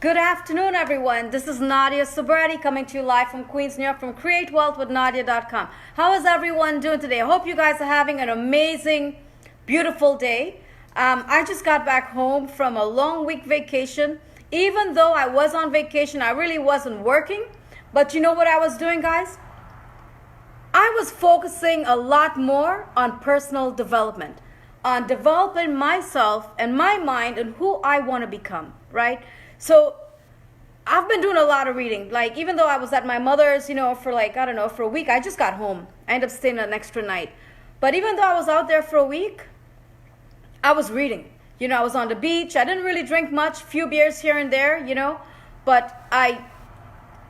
Good afternoon, everyone. This is Nadia Sobrati coming to you live from Queens, New York from createwealthwithnadia.com. How is everyone doing today? I hope you guys are having an amazing, beautiful day. I just got back home from a long week vacation. Even though I was on vacation, I really wasn't working. But you know what I was doing, guys? I was focusing a lot more on personal development, on developing myself and my mind and who I want to become, right? So I've been doing a lot of reading. Like, even though I was at my mother's, for for a week, I just got home. I ended up staying an extra night. But even though I was out there for a week, I was reading. I was on the beach. I didn't really drink much, few beers here and there, but I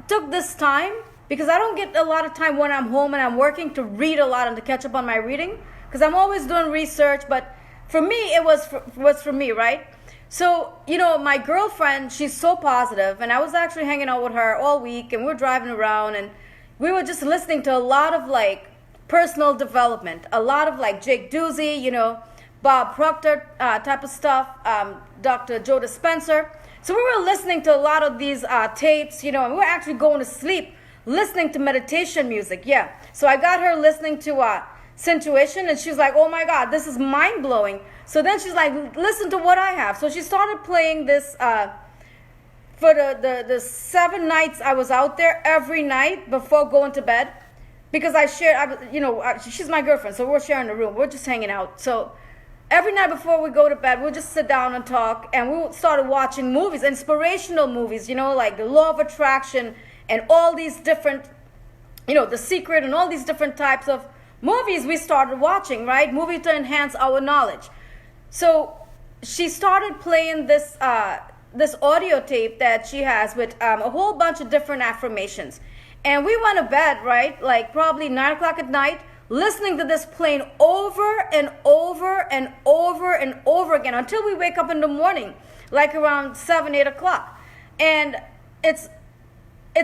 took this time because I don't get a lot of time when I'm home and I'm working to read a lot and to catch up on my reading because I'm always doing research. But for me, it was for me, right? So, my girlfriend, she's so positive, and I was actually hanging out with her all week, and we were driving around, and we were just listening to a lot of, personal development, a lot of, Jake Doozy, Bob Proctor type of stuff, Dr. Joe Dispenza. So we were listening to a lot of these tapes, and we were actually going to sleep listening to meditation music, yeah. So I got her listening to Intuition, and she's like, oh my God, this is mind-blowing. So then she's like, listen to what I have. So she started playing this for the 7 nights I was out there every night before going to bed. Because she's my girlfriend, so we're sharing a room. We're just hanging out. So every night before we go to bed, we'll just sit down and talk. And we started watching movies, inspirational movies, like The Law of Attraction and all these different, The Secret and all these different types of movies we started watching, right? Movie to enhance our knowledge. So she started playing this audio tape that she has with a whole bunch of different affirmations. And we went to bed, right? Like probably 9 o'clock at night, listening to this playing over and over and over and over again until we wake up in the morning, like around 7, 8 o'clock. And it's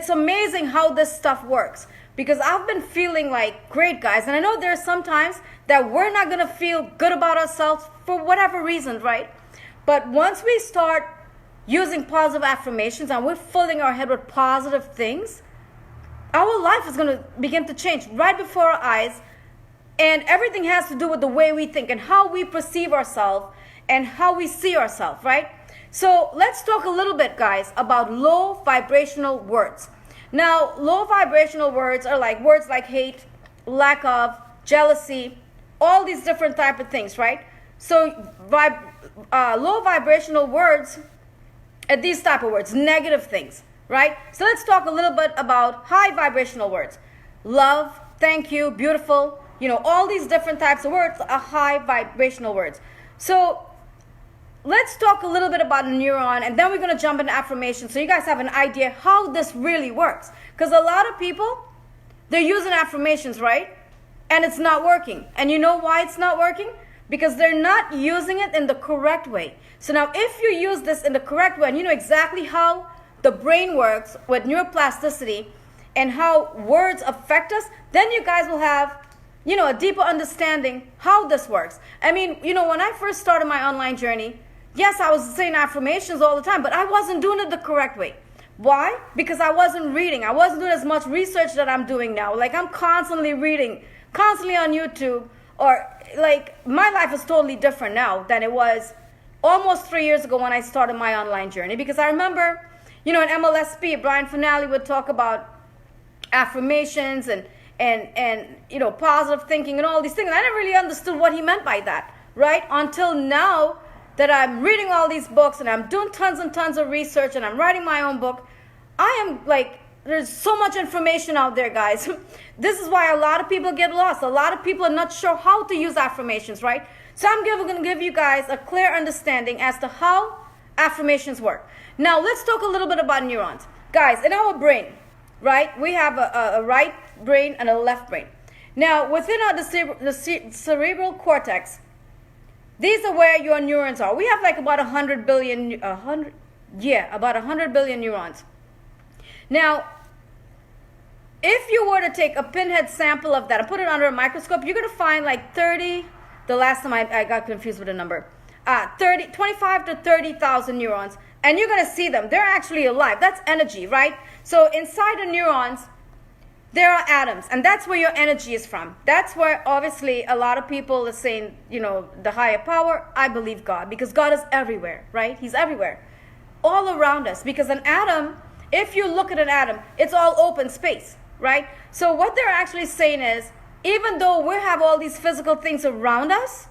amazing how this stuff works. Because I've been feeling like great, guys. And I know there's some times that we're not going to feel good about ourselves for whatever reason, right? But once we start using positive affirmations and we're filling our head with positive things, our life is going to begin to change right before our eyes. And everything has to do with the way we think and how we perceive ourselves and how we see ourselves, right? So let's talk a little bit, guys, about low vibrational words. Now, low vibrational words are like words like hate, lack of, jealousy, all these different type of things, right? So low vibrational words are these type of words, negative things, right? So let's talk a little bit about high vibrational words. Love, thank you, beautiful, all these different types of words are high vibrational words. So let's talk a little bit about a neuron, and then we're going to jump into affirmations so you guys have an idea how this really works. Because a lot of people, they're using affirmations, right? And it's not working. And you know why it's not working? Because they're not using it in the correct way. So now if you use this in the correct way, and you know exactly how the brain works with neuroplasticity and how words affect us, then you guys will have a deeper understanding how this works. I mean, when I first started my online journey, yes, I was saying affirmations all the time, but I wasn't doing it the correct way. Why? Because I wasn't reading. I wasn't doing as much research that I'm doing now. Like, I'm constantly reading, constantly on YouTube, or my life is totally different now than it was almost 3 years ago when I started my online journey. Because I remember, in MLSP, Brian Finale would talk about affirmations and positive thinking and all these things. I never really understood what he meant by that, right? Until now, that I'm reading all these books and I'm doing tons and tons of research and I'm writing my own book. I am there's so much information out there, guys. This is why a lot of people get lost. A lot of people are not sure how to use affirmations, right? So I'm going to give you guys a clear understanding as to how affirmations work. Now, let's talk a little bit about neurons. Guys, in our brain, right, we have a right brain and a left brain. Now, within the cerebral cortex, these are where your neurons are. We have about 100 billion neurons. Now, if you were to take a pinhead sample of that and put it under a microscope, you're going to find 30, the last time I got confused with the number, 25 to 30,000 neurons and you're going to see them. They're actually alive. That's energy, right? So inside the neurons, there are atoms, and that's where your energy is from. That's where obviously a lot of people are saying, the higher power. I believe God, because God is everywhere, right? He's everywhere, all around us. Because an atom, if you look at an atom, it's all open space, right? So what they're actually saying is, even though we have all these physical things around us,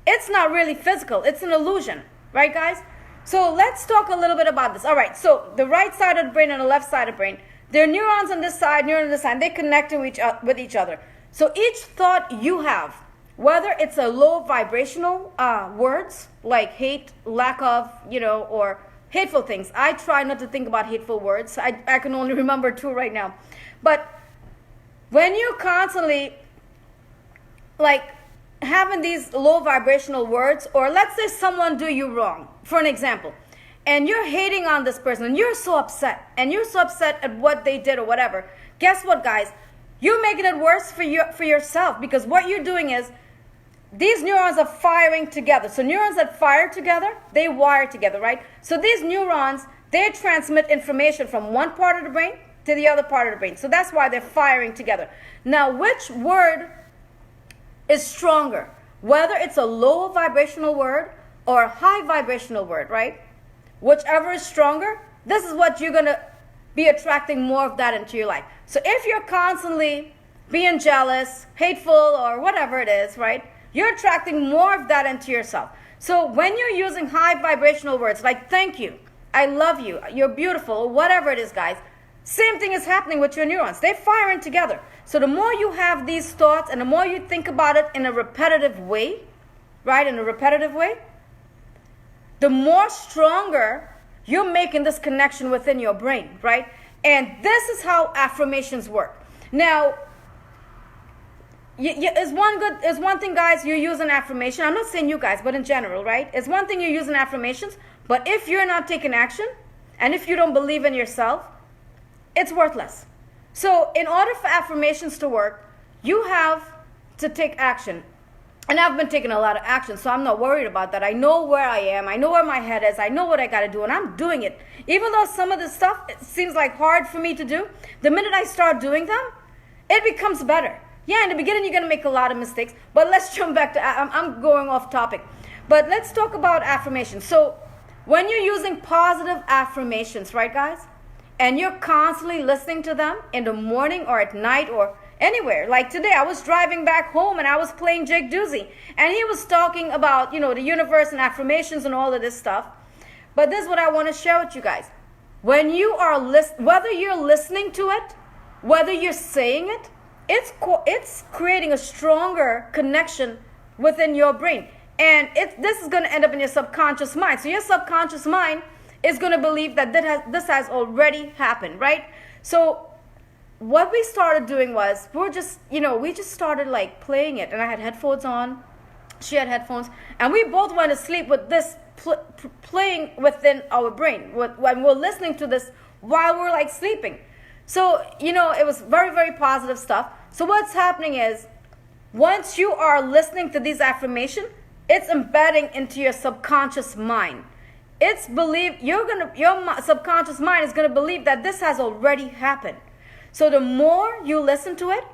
it's not really physical. It's an illusion, right, guys? So let's talk a little bit about this. All right, so the right side of the brain and the left side of the brain, there are neurons on this side, neurons on this side. They connect with each other. So each thought you have, whether it's a low vibrational words like hate, lack of, or hateful things. I try not to think about hateful words. I can only remember 2 right now. But when you constantly having these low vibrational words, or let's say someone do you wrong, for an example, and you're hating on this person, and you're so upset at what they did or whatever, guess what, guys? You're making it worse for yourself, because what you're doing is these neurons are firing together. So neurons that fire together, they wire together, right? So these neurons, they transmit information from one part of the brain to the other part of the brain. So that's why they're firing together. Now, which word is stronger? Whether it's a low vibrational word or a high vibrational word, right? Whichever is stronger, this is what you're going to be attracting more of that into your life. So if you're constantly being jealous, hateful, or whatever it is, right? You're attracting more of that into yourself. So when you're using high vibrational words like thank you, I love you, you're beautiful, whatever it is, guys, same thing is happening with your neurons. They're firing together. So the more you have these thoughts and the more you think about it in a repetitive way, right, in a repetitive way, the more stronger you're making this connection within your brain, right? And this is how affirmations work. Now, is one thing, guys, you use an affirmation. I'm not saying you guys, but in general, right? It's one thing you use in affirmations, but if you're not taking action, and if you don't believe in yourself, it's worthless. So in order for affirmations to work, you have to take action. And I've been taking a lot of action, so I'm not worried about that. I know where I am. I know where my head is. I know what I got to do, and I'm doing it. Even though some of this stuff it seems like hard for me to do, the minute I start doing them, it becomes better. Yeah, in the beginning, you're going to make a lot of mistakes, but let's jump back to, I'm going off topic. But let's talk about affirmations. So when you're using positive affirmations, right, guys, and you're constantly listening to them in the morning or at night or anywhere. Like today, I was driving back home and I was playing Jake Doozy, and he was talking about, the universe and affirmations and all of this stuff. But this is what I want to share with you guys. When you are whether you're listening to it, whether you're saying it, it's creating a stronger connection within your brain. And this is going to end up in your subconscious mind. So your subconscious mind is going to believe that this has already happened, right? So what we started doing was we just started playing it. And I had headphones on. She had headphones. And we both went to sleep with this playing within our brain. When we're listening to this while we're sleeping. So, it was very, very positive stuff. So what's happening is, once you are listening to these affirmations, it's embedding into your subconscious mind. Your subconscious mind is going to believe that this has already happened. So the more you listen to it,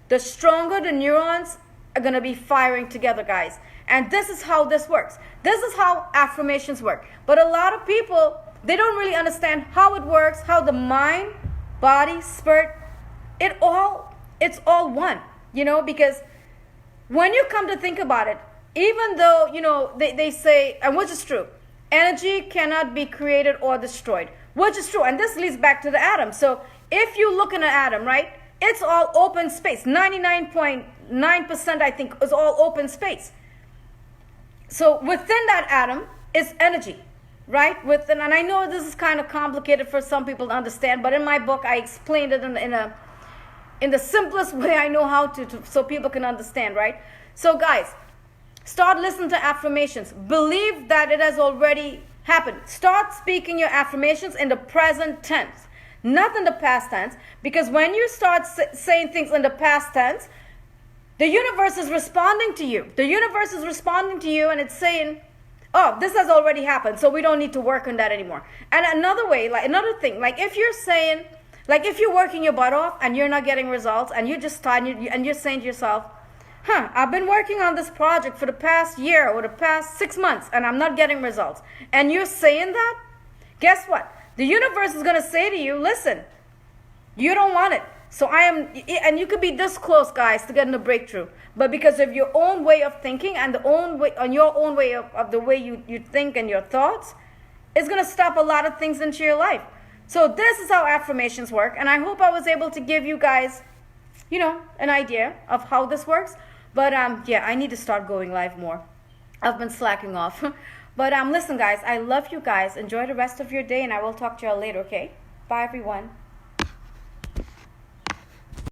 the stronger the neurons are going to be firing together, guys. And this is how this works. This is how affirmations work. But a lot of people, they don't really understand how it works, how the mind, body, spirit, it's all one, because when you come to think about it, even though, they say, and which is true, energy cannot be created or destroyed, which is true. And this leads back to the atom. So if you look in an atom, right, it's all open space. 99.9%, I think, is all open space. So within that atom is energy. Right? And I know this is kind of complicated for some people to understand, but in my book I explained it in the simplest way I know how to so people can understand, right? So guys, start listening to affirmations. Believe that it has already happened. Start speaking your affirmations in the present tense, not in the past tense, because when you start saying things in the past tense, the universe is responding to you. The universe is responding to you, and it's saying, oh, this has already happened, so we don't need to work on that anymore. And another way, like another thing, like if you're saying, like if you're working your butt off and you're not getting results, and you're just tired, and you're saying to yourself, I've been working on this project for the past year or the past 6 months and I'm not getting results. And you're saying that, guess what? The universe is going to say to you, listen, you don't want it. So and you could be this close, guys, to getting a breakthrough. But because of your own way of thinking and your own way of the way you think and your thoughts, it's going to stop a lot of things into your life. So this is how affirmations work. And I hope I was able to give you guys, an idea of how this works. But yeah, I need to start going live more. I've been slacking off. But listen, guys, I love you guys. Enjoy the rest of your day, and I will talk to you all later, okay? Bye, everyone.